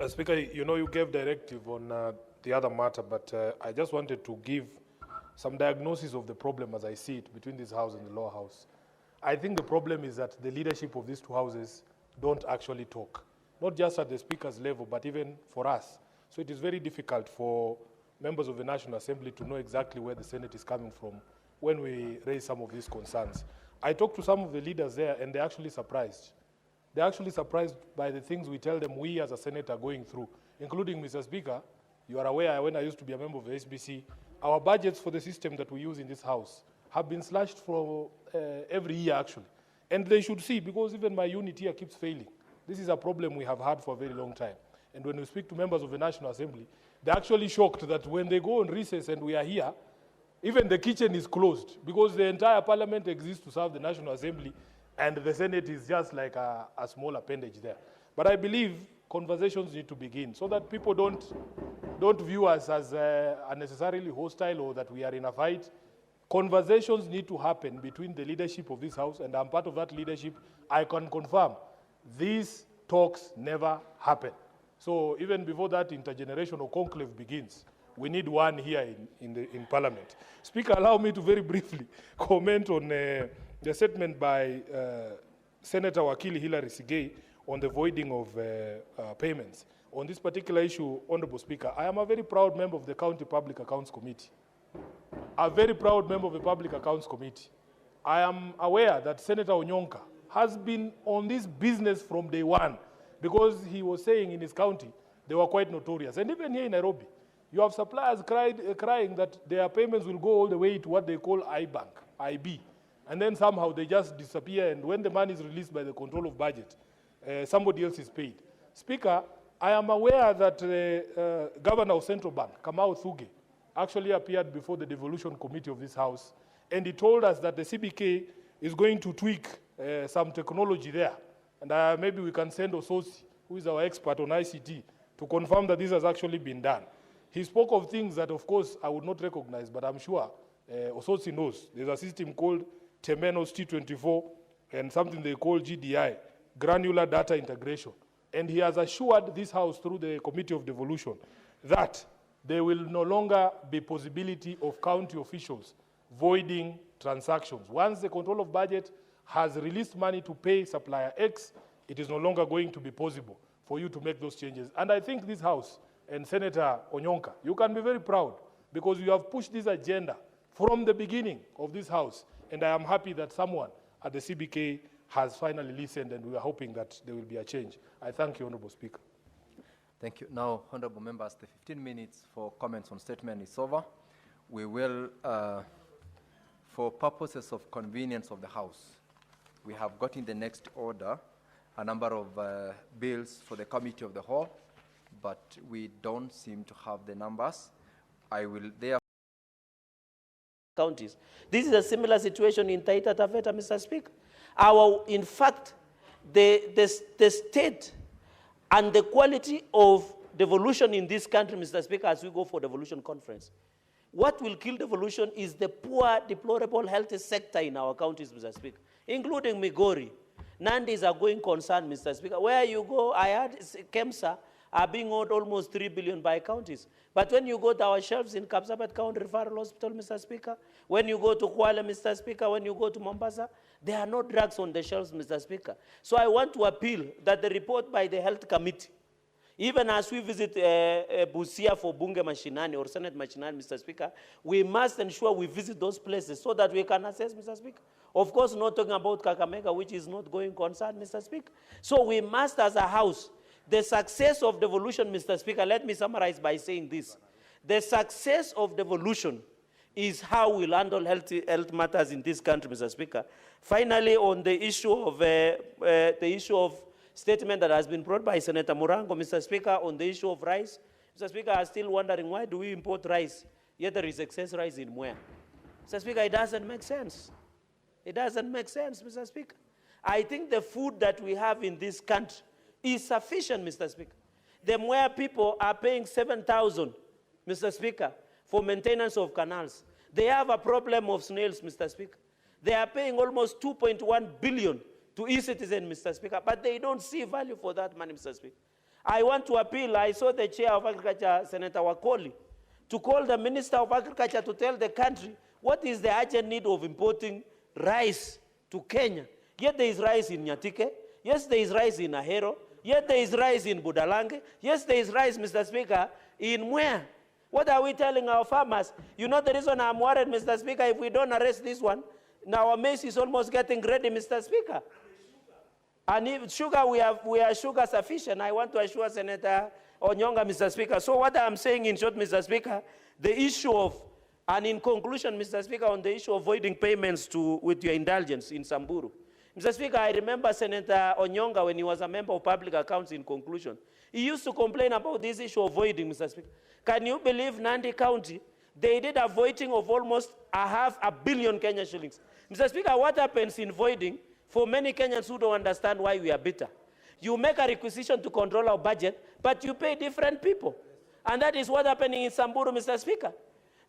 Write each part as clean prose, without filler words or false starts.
Speaker, you know you gave directive on the other matter, but I just wanted to give some diagnosis of the problem as I see it between this House and the lower house. I think the problem is that the leadership of these two houses don't actually talk, not just at the Speaker's level, but even for us. So it is very difficult for members of the National Assembly to know exactly where the Senate is coming from when we raise some of these concerns. I talked to some of the leaders there, and they're actually surprised. They're actually surprised by the things we tell them we as a Senate are going through, including, Mr. Speaker, you are aware when I used to be a member of the SBC, our budgets for the system that we use in this House have been slashed for every year, actually. And they should see, because even my unit here keeps failing. This is a problem we have had for a very long time. And when we speak to members of the National Assembly, they're actually shocked that when they go on recess and we are here, even the kitchen is closed, because the entire parliament exists to serve the National Assembly, and the Senate is just like a small appendage there. But I believe conversations need to begin so that people don't view us as unnecessarily hostile or that we are in a fight. Conversations need to happen between the leadership of this House, and I'm part of that leadership. I can confirm these talks never happen. So even before that intergenerational conclave begins, we need one here in Parliament. Speaker, allow me to very briefly comment on the statement by Senator Wakili Hilary Sigei on the voiding of payments. On this particular issue, Honorable Speaker, I am a very proud member of the County Public Accounts Committee. A very proud member of the Public Accounts Committee. I am aware that Senator Onyonka has been on this business from day one, because he was saying in his county they were quite notorious. And even here in Nairobi, you have suppliers crying that their payments will go all the way to what they call iBank, IB. And then somehow they just disappear, and when the money is released by the control of budget, somebody else is paid. Speaker, I am aware that the Governor of Central Bank, Kamau Thuge, actually appeared before the devolution committee of this House, and he told us that the CBK is going to tweak some technology there. And maybe we can send Ososi, who is our expert on ICT, to confirm that this has actually been done. He spoke of things that, of course, I would not recognize, but I'm sure Ososi knows. There's a system called Temenos T24 and something they call GDI, Granular Data Integration. And he has assured this House through the Committee of Devolution that there will no longer be possibility of county officials voiding transactions. Once the control of budget has released money to pay supplier X, it is no longer going to be possible for you to make those changes. And I think this House and Senator Onyonka, you can be very proud, because you have pushed this agenda from the beginning of this House. And I am happy that someone at the CBK has finally listened, and we are hoping that there will be a change. I thank you, Honorable Speaker. Thank you. Now, Honorable Members, the 15 minutes for comments on statement is over. We will, for purposes of convenience of the House, we have got in the next order a number of bills for the Committee of the Whole, but we don't seem to have the numbers. I will therefore counties. This is a similar situation in Taita Taveta, Mr. Speaker. In fact, the state and the quality of devolution in this country, Mr. Speaker, as we go for devolution conference, what will kill devolution is the poor, deplorable health sector in our counties, Mr. Speaker, including Migori. Nandi is a going concern, Mr. Speaker. Where you go, I heard KEMSA are being owed almost 3 billion by counties. But when you go to our shelves in Kapsabet County Referral Hospital, Mr. Speaker, when you go to Kuala, Mr. Speaker, when you go to Mombasa, there are no drugs on the shelves, Mr. Speaker. So I want to appeal that the report by the Health Committee, even as we visit Busia for Bunge Mashinani or Senate Mashinani, Mr. Speaker, we must ensure we visit those places so that we can assess, Mr. Speaker. Of course, not talking about Kakamega, which is not going concern, Mr. Speaker. So we must, as a House, the success of devolution, Mr. Speaker, let me summarize by saying this. The success of devolution is how we'll handle health matters in this country, Mr. Speaker. Finally, on the issue of statement that has been brought by Senator Murango, Mr. Speaker, on the issue of rice, Mr. Speaker, I'm still wondering why do we import rice, yet there is excess rice in Mwea. Mr. Speaker, it doesn't make sense. It doesn't make sense, Mr. Speaker. I think the food that we have in this country is sufficient, Mr. Speaker. The Mwea people are paying 7,000, Mr. Speaker, for maintenance of canals. They have a problem of snails, Mr. Speaker. They are paying almost 2.1 billion to e-citizen, Mr. Speaker, but they don't see value for that money, Mr. Speaker. I want to appeal. I saw the Chair of Agriculture, Senator Wakoli, to call the Minister of Agriculture to tell the country what is the urgent need of importing rice to Kenya. Yet there is rice in Nyatike. Yes, there is rice in Ahero. Yet there is rice in Budalange. Yes, there is rice, Mr. Speaker, in Mwea. What are we telling our farmers? You know the reason I'm worried, Mr. Speaker, if we don't arrest this one, now our maize is almost getting ready, Mr. Speaker. And if sugar, we are sugar sufficient. I want to assure Senator Onyonga, Mr. Speaker. So what I'm saying in short, Mr. Speaker, the issue of, and in conclusion, Mr. Speaker, on the issue of voiding payments with your indulgence in Samburu. Mr. Speaker, I remember Senator Onyonga when he was a member of Public Accounts in conclusion. He used to complain about this issue of voiding, Mr. Speaker. Can you believe Nandi County, they did a voiding of almost $500 million Kenya shillings. Mr. Speaker, what happens in voiding for many Kenyans who don't understand why we are bitter? You make a requisition to control our budget, but you pay different people. And that is what's happening in Samburu, Mr. Speaker.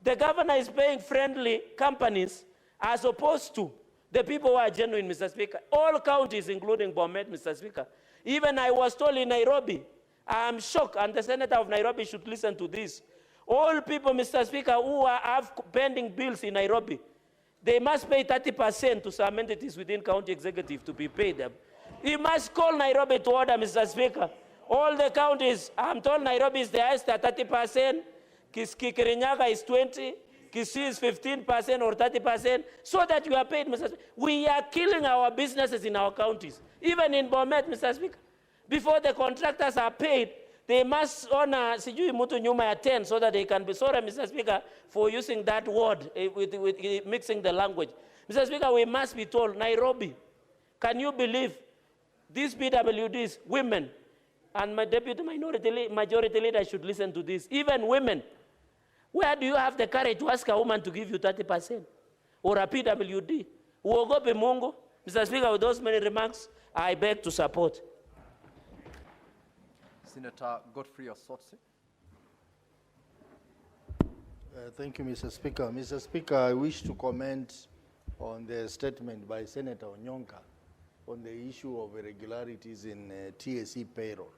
The governor is paying friendly companies as opposed to the people who are genuine, Mr. Speaker. All counties, including Bomet, Mr. Speaker. Even I was told in Nairobi, I'm shocked, and the senator of Nairobi should listen to this. All people, Mr. Speaker, who have pending bills in Nairobi, they must pay 30% to some entities within county executive to be paid them. He must call Nairobi to order, Mr. Speaker. All the counties, I'm told Nairobi is the highest at 30%, Kirinyaga is 20%, Kisii is 15% or 30%, so that you are paid, Mr. Speaker. We are killing our businesses in our counties, even in Bomet, Mr. Speaker. Before the contractors are paid, they must honor sijui mtu nyuma ya 10 so that they can be sorry, Mr. Speaker, for using that word with mixing the language. Mr. Speaker, we must be told, Nairobi, can you believe these PWDs, women, and my deputy majority leader should listen to this, even women, where do you have the courage to ask a woman to give you 30% or a PWD? Uogope Mungu. Mr. Speaker, with those many remarks, I beg to support. Senator Godfrey Osotsi. Thank you, Mr. Speaker. Mr. Speaker, I wish to comment on the statement by Senator Onyonka on the issue of irregularities in TSC payroll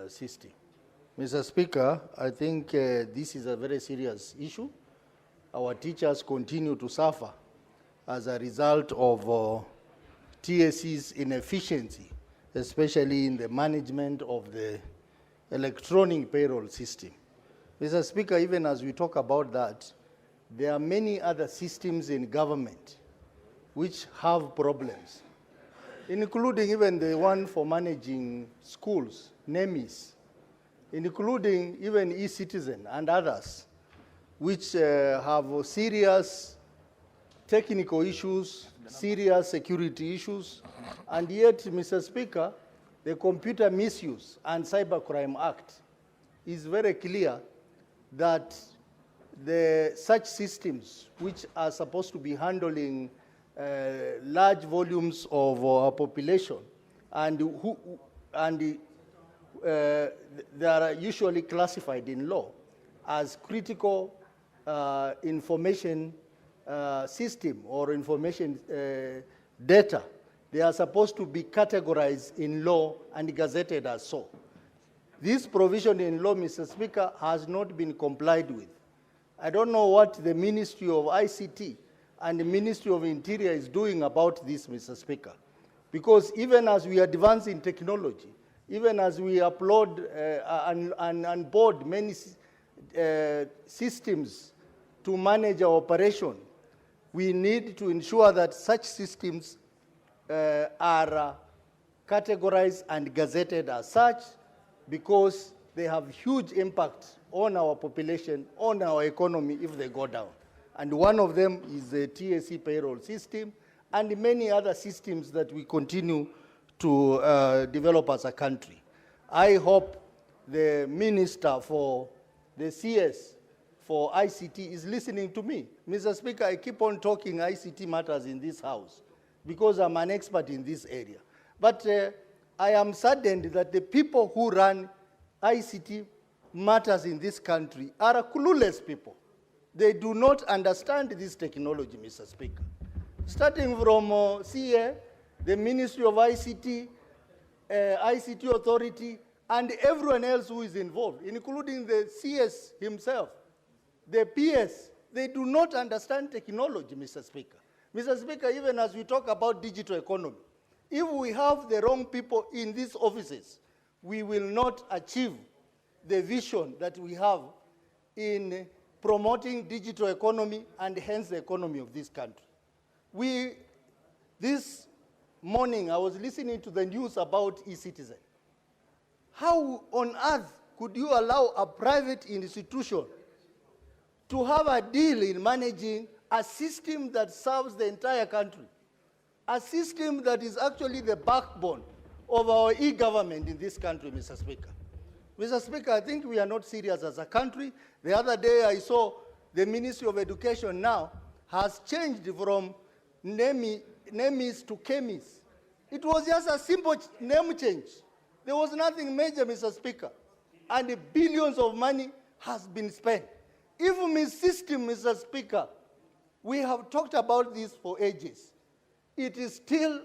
system. Mr. Speaker, I think this is a very serious issue. Our teachers continue to suffer as a result of TSC's inefficiency, especially in the management of the electronic payroll system. Mr. Speaker, even as we talk about that, there are many other systems in government which have problems, including even the one for managing schools, NEMIS, including even e-citizen and others, which have serious technical issues, serious security issues, and yet, Mr. Speaker, the Computer Misuse and Cybercrime Act is very clear that such systems, which are supposed to be handling large volumes of our population, and they are usually classified in law as critical information system or information data. They are supposed to be categorized in law and gazetted as so. This provision in law, Mr. Speaker, has not been complied with. I don't know what the Ministry of ICT and the Ministry of Interior is doing about this, Mr. Speaker. Because even as we advance in technology, even as we upload and board many systems to manage our operation, we need to ensure that such systems are categorized and gazetted as such, because they have huge impact on our population, on our economy if they go down. And one of them is the TSC payroll system and many other systems that we continue to develop as a country. I hope the Minister for the CS for ICT is listening to me. Mr. Speaker, I keep on talking ICT matters in this House because I'm an expert in this area. But I am saddened that the people who run ICT matters in this country are clueless people. They do not understand this technology, Mr. Speaker. Starting from CA, the Ministry of ICT, ICT Authority, and everyone else who is involved, including the CS himself, the PS, they do not understand technology, Mr. Speaker. Mr. Speaker, even as we talk about digital economy, if we have the wrong people in these offices, we will not achieve the vision that we have in promoting digital economy and hence the economy of this country. This morning, I was listening to the news about e-citizen. How on earth could you allow a private institution to have a deal in managing a system that serves the entire country, a system that is actually the backbone of our e-government in this country, Mr. Speaker? Mr. Speaker, I think we are not serious as a country. The other day I saw the Ministry of Education now has changed from NEMIS to KEMIS. It was just a simple name change. There was nothing major, Mr. Speaker. And billions of money has been spent. Even this system, Mr. Speaker, we have talked about this for ages. It is still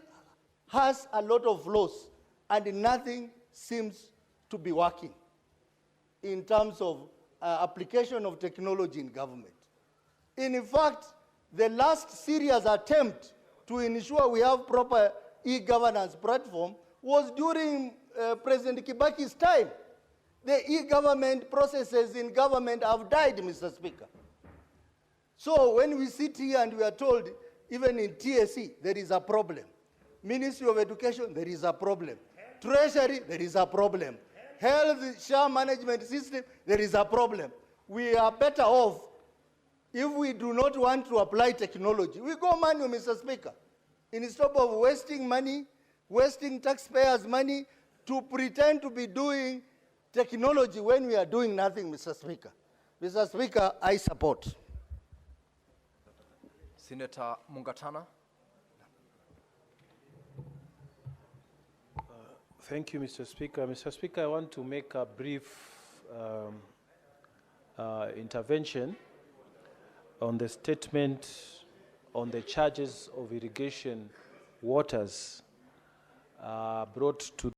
has a lot of flaws, and nothing seems to be working in terms of application of technology in government. In fact, the last serious attempt to ensure we have proper e-governance platform was during President Kibaki's time. The e-government processes in government have died, Mr. Speaker. So when we sit here and we are told, even in TSE, there is a problem. Ministry of Education, there is a problem. Treasury, there is a problem. Health share management system, there is a problem. We are better off if we do not want to apply technology. We go manual, Mr. Speaker. Instead of wasting money, wasting taxpayers' money to pretend to be doing technology when we are doing nothing, Mr. Speaker. Mr. Speaker, I support. Senator Mungatana. Thank you, Mr. Speaker. Mr. Speaker, I want to make a brief intervention on the statement on the charges of irrigation waters brought to